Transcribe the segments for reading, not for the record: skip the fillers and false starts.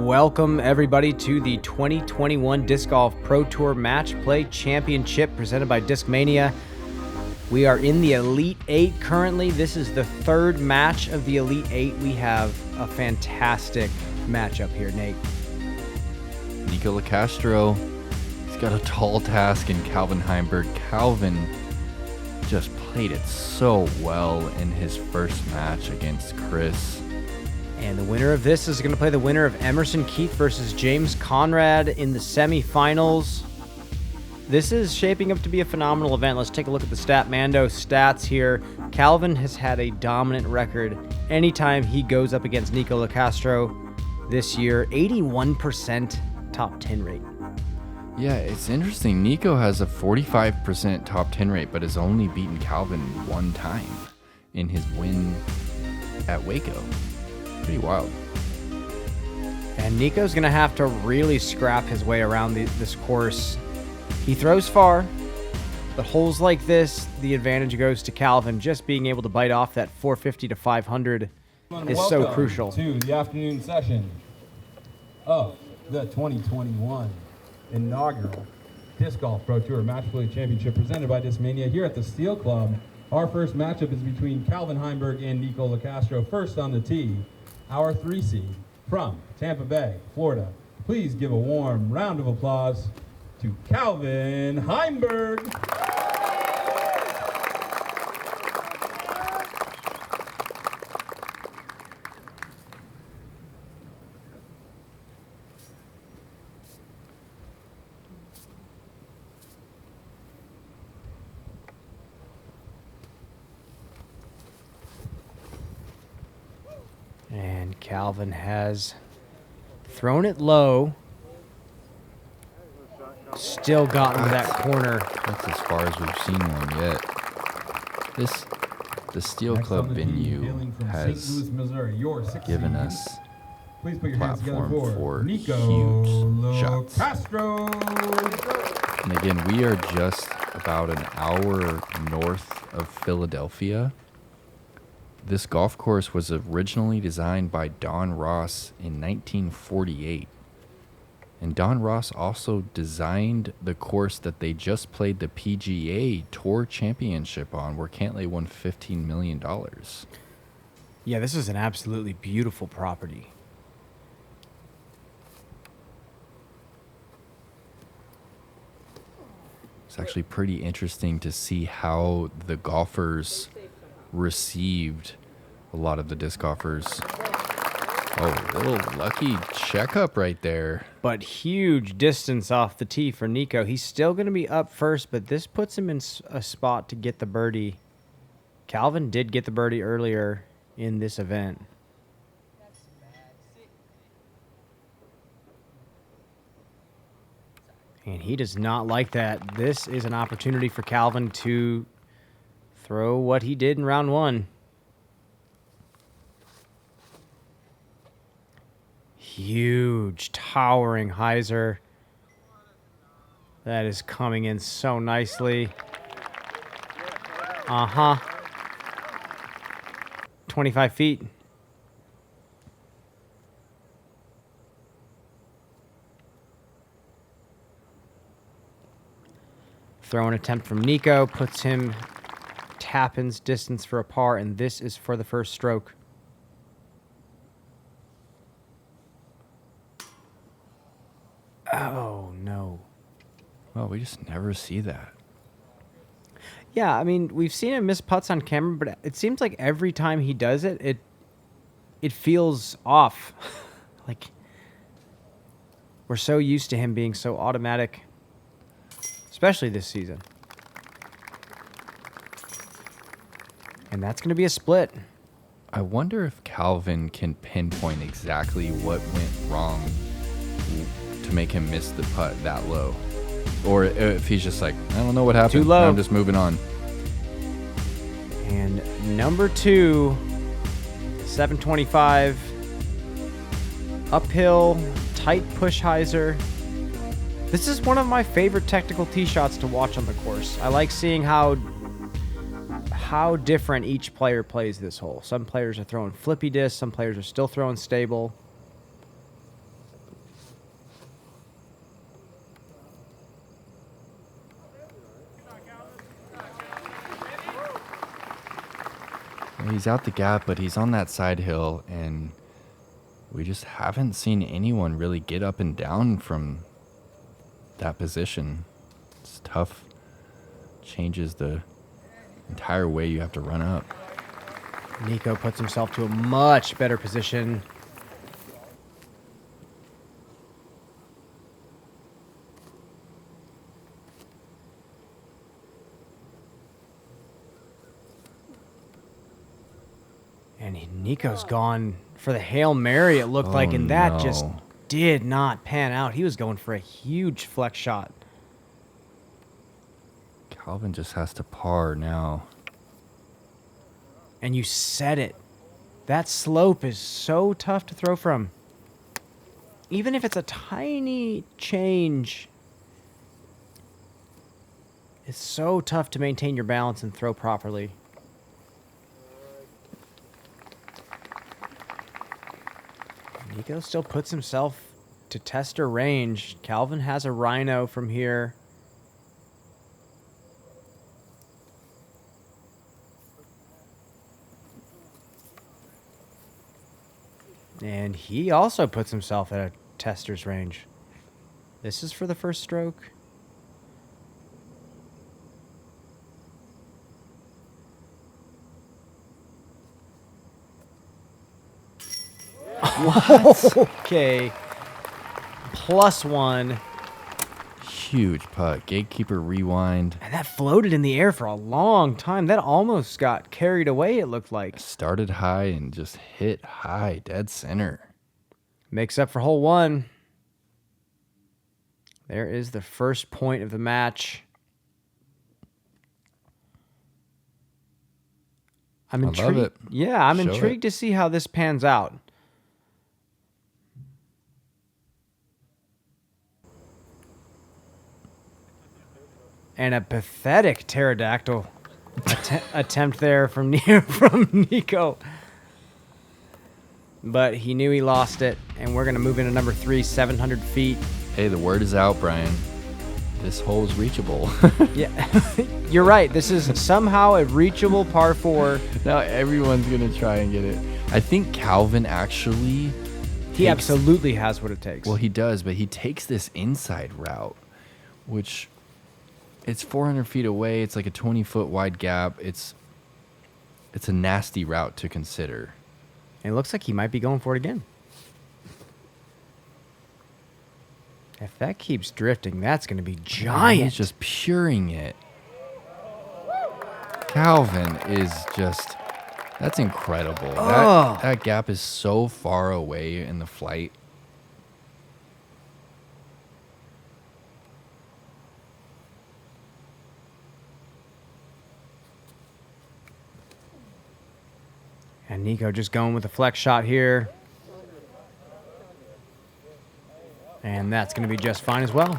welcome everybody to the 2021 Disc Golf Pro Tour Match Play Championship presented by Discmania. We are in the Elite 8 currently. This is the third match of the Elite 8. We have a fantastic matchup here, Nate. Nikko Locastro, he's got a tall task in Calvin Heimburg. Calvin just played it so well in his first match against Chris. And the winner of this is going to play the winner of Emerson Keith versus James Conrad in the semifinals. This is shaping up to be a phenomenal event. Let's take a look at the Statmando stats here. Calvin has had a dominant record anytime he goes up against Nikko Locastro this year. 81% top 10 rate. Yeah, it's interesting. Nikko has a 45% top 10 rate, but has only beaten Calvin one time in his win at Waco. Pretty wild. And Nikko's going to have to really scrap his way around this course. He throws far, but holes like this, the advantage goes to Calvin. Just being able to bite off that 450 to 500 is so crucial. To the afternoon session of the 2021 inaugural Disc Golf Pro Tour Match Play Championship presented by Discmania here at the Steel Club. Our first matchup is between Calvin Heimburg and Nikko Locastro. First on the tee, our 3 seed from Tampa Bay, Florida. Please give a warm round of applause to Calvin Heimburg. And Calvin has thrown it low. Still gotten to that corner. That's as far as we've seen one yet. The Steel Club venue has given us Please put your hands together platform for Nikko huge shots. Locastro. And again, we are just about an hour north of Philadelphia. This golf course was originally designed by Don Ross in 1948. And Don Ross also designed the course that they just played the PGA Tour Championship on, where Cantlay won $15 million. Yeah, this is an absolutely beautiful property. It's actually pretty interesting to see how the golfers received a lot of the disc golfers. Oh, a little lucky checkup right there. But huge distance off the tee for Nikko. He's still going to be up first, but this puts him in a spot to get the birdie. Calvin did get the birdie earlier in this event. And he does not like that. This is an opportunity for Calvin to throw what he did in round one. Huge, towering hyzer. That is coming in so nicely. 25 feet. Throwing attempt from Nikko puts him tap-ins distance for a par, and this is for the first stroke. Oh, no. Well, we just never see that. Yeah, I mean, we've seen him miss putts on camera, but it seems like every time he does it, it feels off. Like, we're so used to him being so automatic, especially this season. And that's going to be a split. I wonder if Calvin can pinpoint exactly what went wrong to make him miss the putt that low. Or if he's just like, I don't know what happened. Too low. I'm just moving on. And number 2, 725. Uphill, tight push hyzer. This is one of my favorite technical tee shots to watch on the course. I like seeing how different each player plays this hole. Some players are throwing flippy discs. Some players are still throwing stable. He's out the gap, but he's on that side hill, and we just haven't seen anyone really get up and down from that position. It's tough. Changes the entire way you have to run up. Nikko puts himself to a much better position. And Nico's gone for the Hail Mary, it looked like, and that just did not pan out. He was going for a huge flex shot. Calvin just has to par now. And you said it. That slope is so tough to throw from. Even if it's a tiny change, it's so tough to maintain your balance and throw properly. Nikko still puts himself to tester range. Calvin has a rhino from here. And he also puts himself at a tester's range. This is for the first stroke. Okay. +1. Huge putt. Gatekeeper rewind. And that floated in the air for a long time. That almost got carried away, it looked like. Started high and just hit high, dead center. Makes up for hole 1. There is the first point of the match. I'm intrigued. love it. Yeah, I'm Show intrigued it. to see how this pans out. And a pathetic pterodactyl attempt there from Nikko. But he knew he lost it, and we're going to move into number 3, 700 feet. Hey, the word is out, Brian. This hole is reachable. Yeah, you're right. This is somehow a reachable par 4. Now everyone's going to try and get it. I think Calvin actually... He absolutely has what it takes. Well, he does, but he takes this inside route, which... It's 400 feet away. It's like a 20-foot wide gap. It's a nasty route to consider. It looks like he might be going for it again. If that keeps drifting, that's going to be giant. He's just puring it. Calvin is just... That's incredible. That gap is so far away in the flight. And Nikko just going with a flex shot here. And that's going to be just fine as well.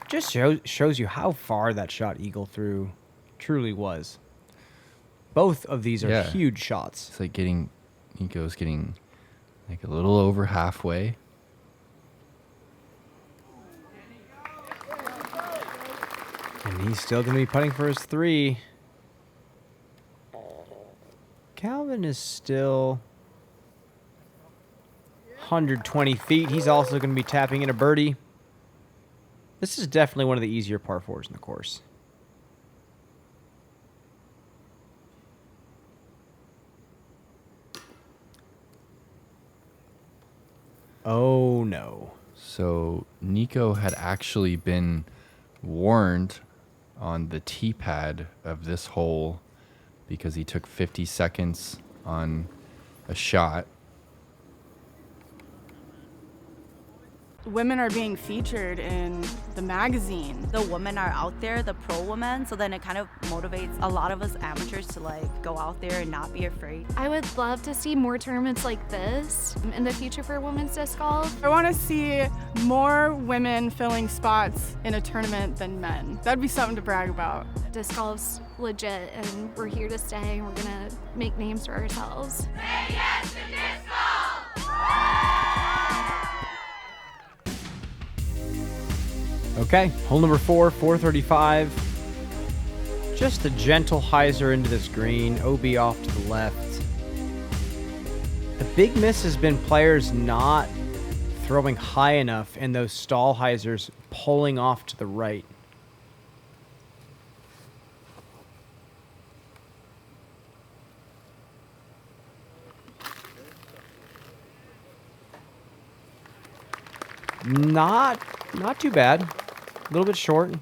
Just shows you how far that shot eagle through truly was. Both of these are huge shots. It's like Nikko's getting like a little over halfway. And he's still going to be putting for his 3. Calvin is still 120 feet. He's also going to be tapping in a birdie. This is definitely one of the easier par 4s in the course. Oh, no. So Nikko had actually been warned on the tee pad of this hole because he took 50 seconds on a shot. Women are being featured in the magazine. The women are out there, the pro women, so then it kind of motivates a lot of us amateurs to like go out there and not be afraid. I would love to see more tournaments like this in the future for women's disc golf. I want to see more women filling spots in a tournament than men. That'd be something to brag about. Disc golf's legit and we're here to stay and we're gonna make names for ourselves. Say yes to disc golf! Okay, hole number 4, 435. Just a gentle hyzer into this green. OB off to the left. The big miss has been players not throwing high enough and those stall hyzers pulling off to the right. Not too bad. A little bit short.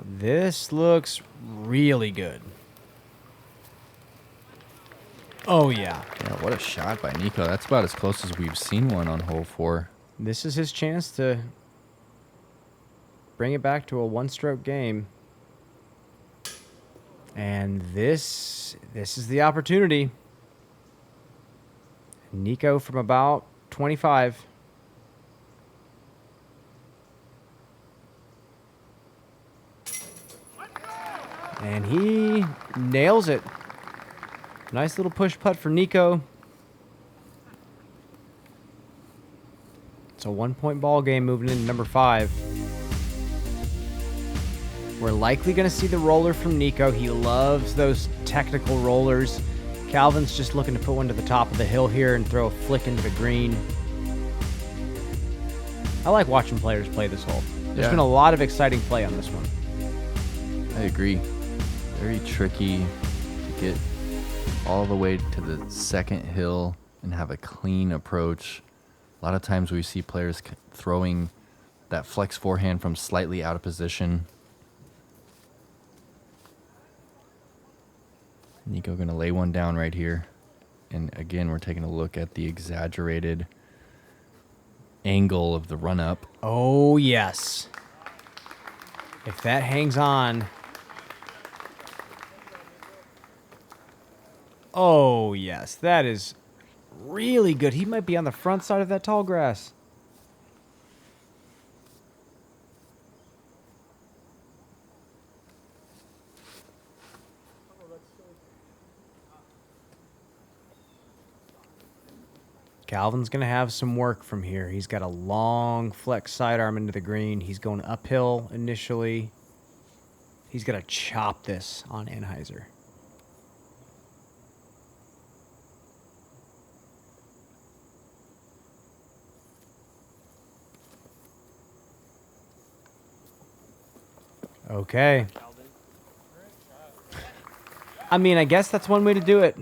This looks really good. Oh, yeah. Yeah, what a shot by Nikko. That's about as close as we've seen one on hole 4. This is his chance to bring it back to a one-stroke game. And this is the opportunity. Nikko from about 25. And he nails it. Nice little push putt for Nikko. It's a 1-point ball game moving into number 5. We're likely going to see the roller from Nikko. He loves those technical rollers. Calvin's just looking to put one to the top of the hill here and throw a flick into the green. I like watching players play this hole. There's been a lot of exciting play on this one. I agree. Very tricky to get all the way to the second hill and have a clean approach. A lot of times we see players throwing that flex forehand from slightly out of position. Nikko going to lay one down right here. And again, we're taking a look at the exaggerated angle of the run-up. Oh, yes. If that hangs on. Oh, yes. That is really good. He might be on the front side of that tall grass. Calvin's going to have some work from here. He's got a long flex sidearm into the green. He's going uphill initially. He's got to chop this on Anheuser. Okay. I mean, I guess that's one way to do it.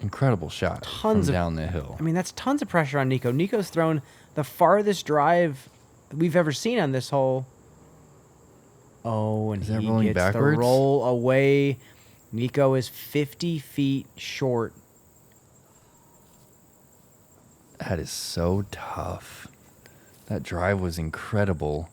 Incredible shot Tons from of down the hill. I mean, that's tons of pressure on Nikko. Nikko's thrown the farthest drive we've ever seen on this hole. Oh, and Is that he rolling gets backwards? the roll away. Nikko is 50 feet short. That is so tough. That drive was incredible.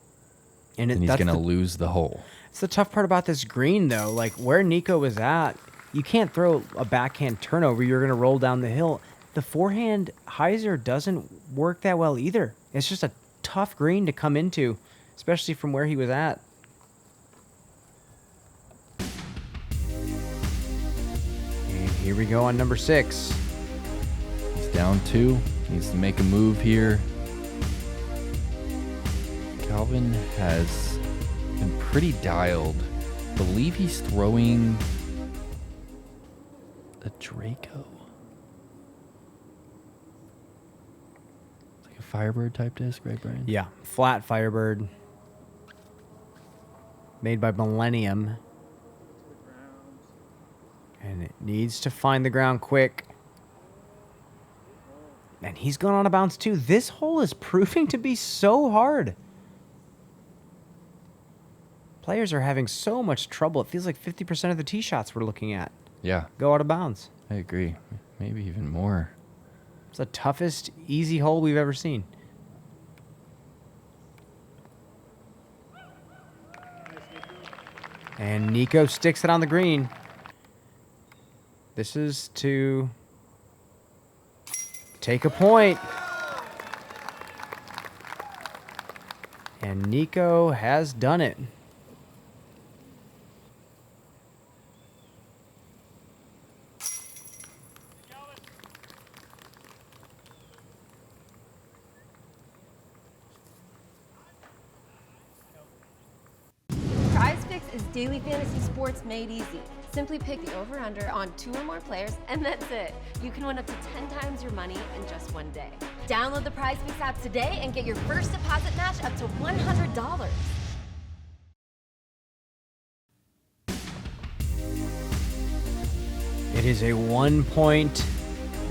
And And he's going to lose the hole. It's the tough part about this green, though. Like, where Nikko was at, you can't throw a backhand turnover. You're going to roll down the hill. The forehand hyzer doesn't work that well either. It's just a tough green to come into, especially from where he was at. And here we go on number 6. He's down 2. Needs to make a move here. Calvin has been pretty dialed. Believe he's throwing the Draco. It's like a Firebird type disc, right, Brian? Yeah, flat Firebird. Made by Millennium. And it needs to find the ground quick. And he's going on a bounce too. This hole is proving to be so hard. Players are having so much trouble. It feels like 50% of the tee shots we're looking at Yeah, go out of bounds. I agree. Maybe even more. It's the toughest, easy hole we've ever seen. And Nikko sticks it on the green. This is to take a point. And Nikko has done it. is daily fantasy sports made easy. Simply pick the over-under on 2 or more players, and that's it. You can win up to 10 times your money in just one day. Download the PrizePicks app today and get your first deposit match up to $100. It is a 1-point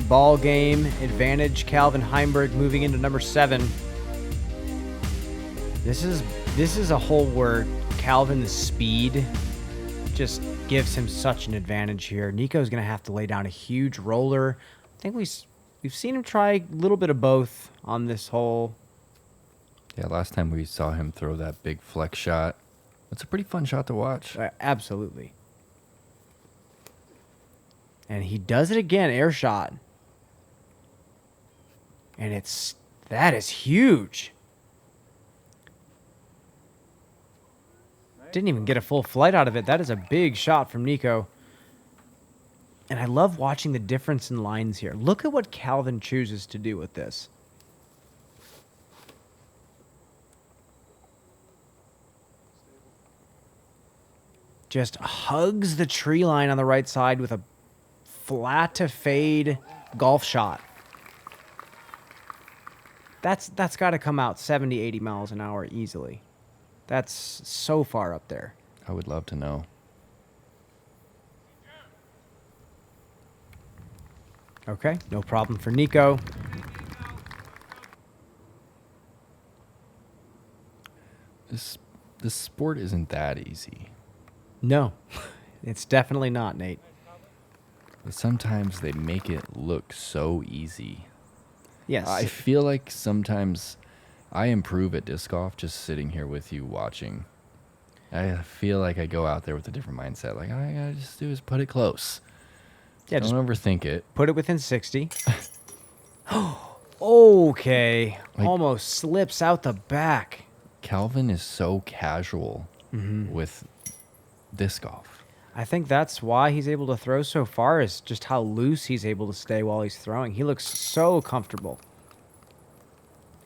ball game advantage. Calvin Heimburg moving into number 7. This is a hole where Calvin's speed just gives him such an advantage here. Nikko's going to have to lay down a huge roller. I think we've seen him try a little bit of both on this hole. Yeah, last time we saw him throw that big flex shot. It's a pretty fun shot to watch. Absolutely. And he does it again, air shot. And that is huge. Didn't even get a full flight out of it. That is a big shot from Nikko. And I love watching the difference in lines here. Look at what Calvin chooses to do with this. Just hugs the tree line on the right side with a flat to fade golf shot. That's got to come out 70, 80 miles an hour easily. That's so far up there. I would love to know. Okay, no problem for Nikko. This sport isn't that easy. No, it's definitely not, Nate. But sometimes they make it look so easy. Yes. I feel like sometimes I improve at disc golf just sitting here with you watching. I feel like I go out there with a different mindset. Like, all I gotta just do is put it close. Yeah, Don't overthink it. Put it within 60. Okay. Like, almost slips out the back. Calvin is so casual with disc golf. I think that's why he's able to throw so far, is just how loose he's able to stay while he's throwing. He looks so comfortable.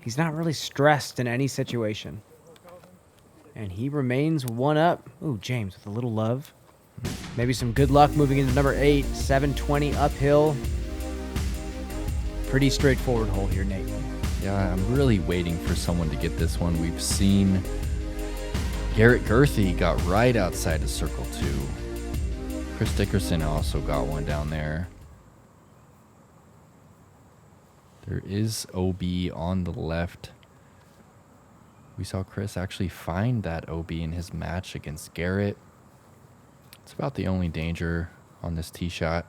He's not really stressed in any situation. And he remains 1 up. Ooh, James with a little love. Maybe some good luck moving into number 8. 720 uphill. Pretty straightforward hole here, Nate. Yeah, I'm really waiting for someone to get this one. We've seen Garrett Gurthey got right outside of circle 2. Chris Dickerson also got one down there. There is OB on the left. We saw Chris actually find that OB in his match against Garrett. It's about the only danger on this tee shot.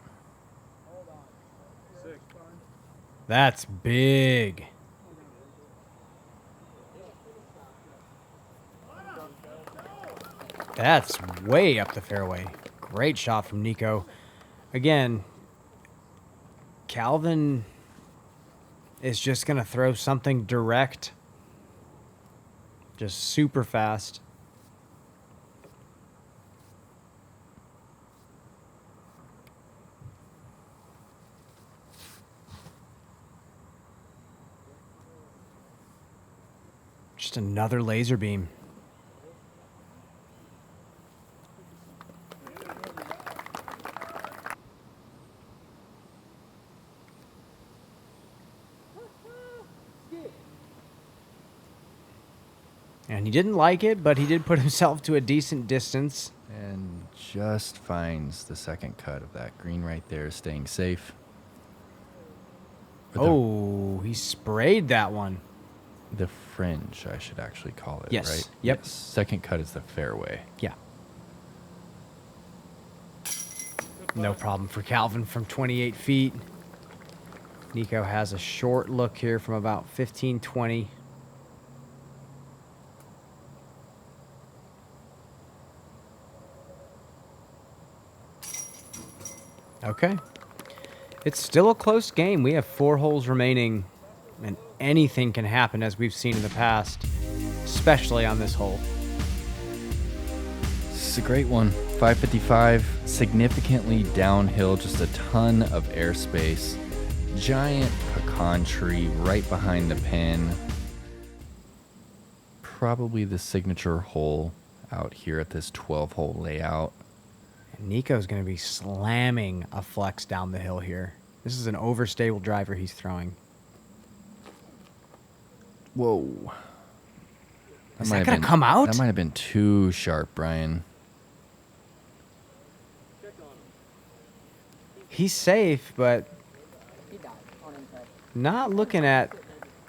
That's big. That's way up the fairway. Great shot from Nikko. Again, Calvin is just going to throw something direct. Just super fast. Just another laser beam. And he didn't like it, but he did put himself to a decent distance. And just finds the second cut of that green right there, staying safe. Oh, he sprayed that one. The fringe, I should actually call it, Yes. right? Yep. Yes. Second cut is the fairway. Yeah. No problem for Calvin from 28 feet. Nikko has a short look here from about 15, 20. Okay. It's still a close game. We have 4 holes remaining, and anything can happen, as we've seen in the past, especially on this hole. This is a great one. 555, significantly downhill, just a ton of airspace. Giant pecan tree right behind the pin. Probably the signature hole out here at this 12-hole layout. And Nikko's going to be slamming a flex down the hill here. This is an overstable driver he's throwing. Whoa. Is that going to come out? That might have been too sharp, Brian. He's safe, but not looking at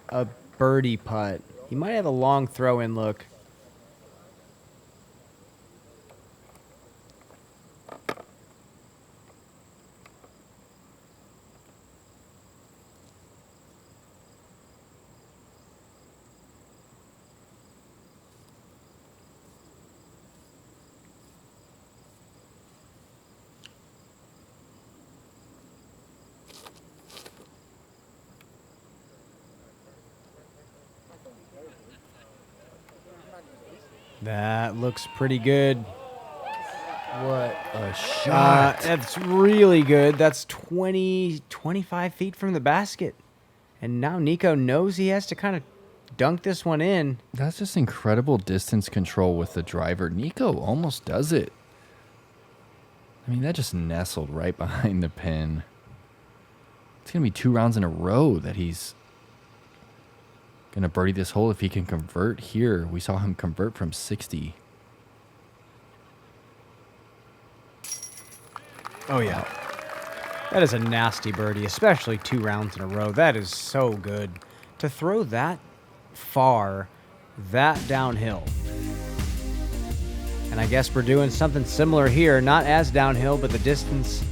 a birdie putt. He might have a long throw-in look. That looks pretty good. What a shot. That's really good. That's 25 feet from the basket. And now Nikko knows he has to kind of dunk this one in. That's just incredible distance control with the driver. Nikko almost does it. I mean, that just nestled right behind the pin. It's going to be 2 rounds in a row that he's going to birdie this hole if he can convert here. We saw him convert from 60. Oh, yeah. That is a nasty birdie, especially 2 rounds in a row. That is so good. To throw that far, that downhill. And I guess we're doing something similar here. Not as downhill, but the distance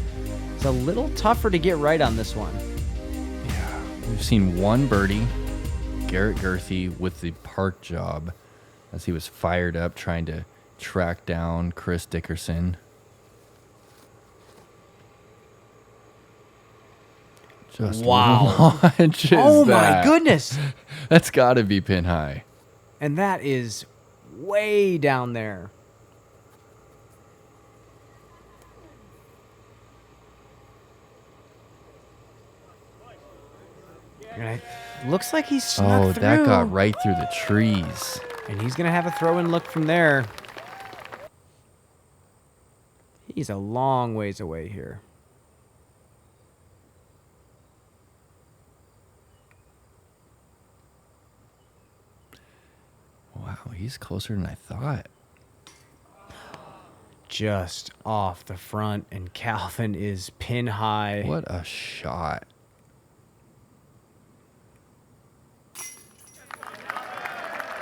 is a little tougher to get right on this one. Yeah. We've seen one birdie. Garrett Gerthy with the park job as he was fired up trying to track down Chris Dickerson. Just wow. launches oh that. My goodness. That's got to be pin high. And that is way down there. And it looks like he's snuck through. That got right through the trees. And he's going to have a throw-in look from there. He's a long ways away here. Wow, he's closer than I thought. Just off the front, and Calvin is pin high. What a shot.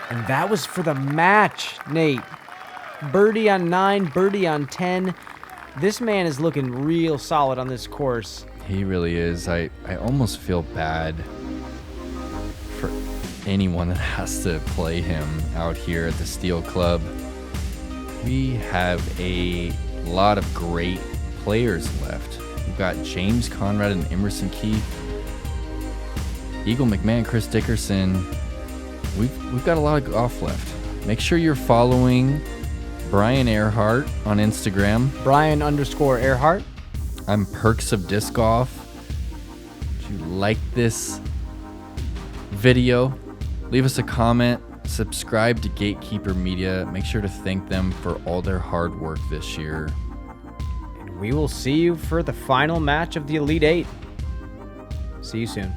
And that was for the match, Nate. Birdie on 9, birdie on 10. This man is looking real solid on this course. He really is. I almost feel bad for anyone that has to play him out here at the Steel Club. We have a lot of great players left. We've got James Conrad and Emerson Keith, Eagle McMahon, Chris Dickerson. We've got a lot of golf left. Make sure you're following Brian Earhart on Instagram. Brian_Earhart. I'm Perks of Disc Golf. If you like this video, leave us a comment. Subscribe to Gatekeeper Media. Make sure to thank them for all their hard work this year. And we will see you for the final match of the Elite 8. See you soon.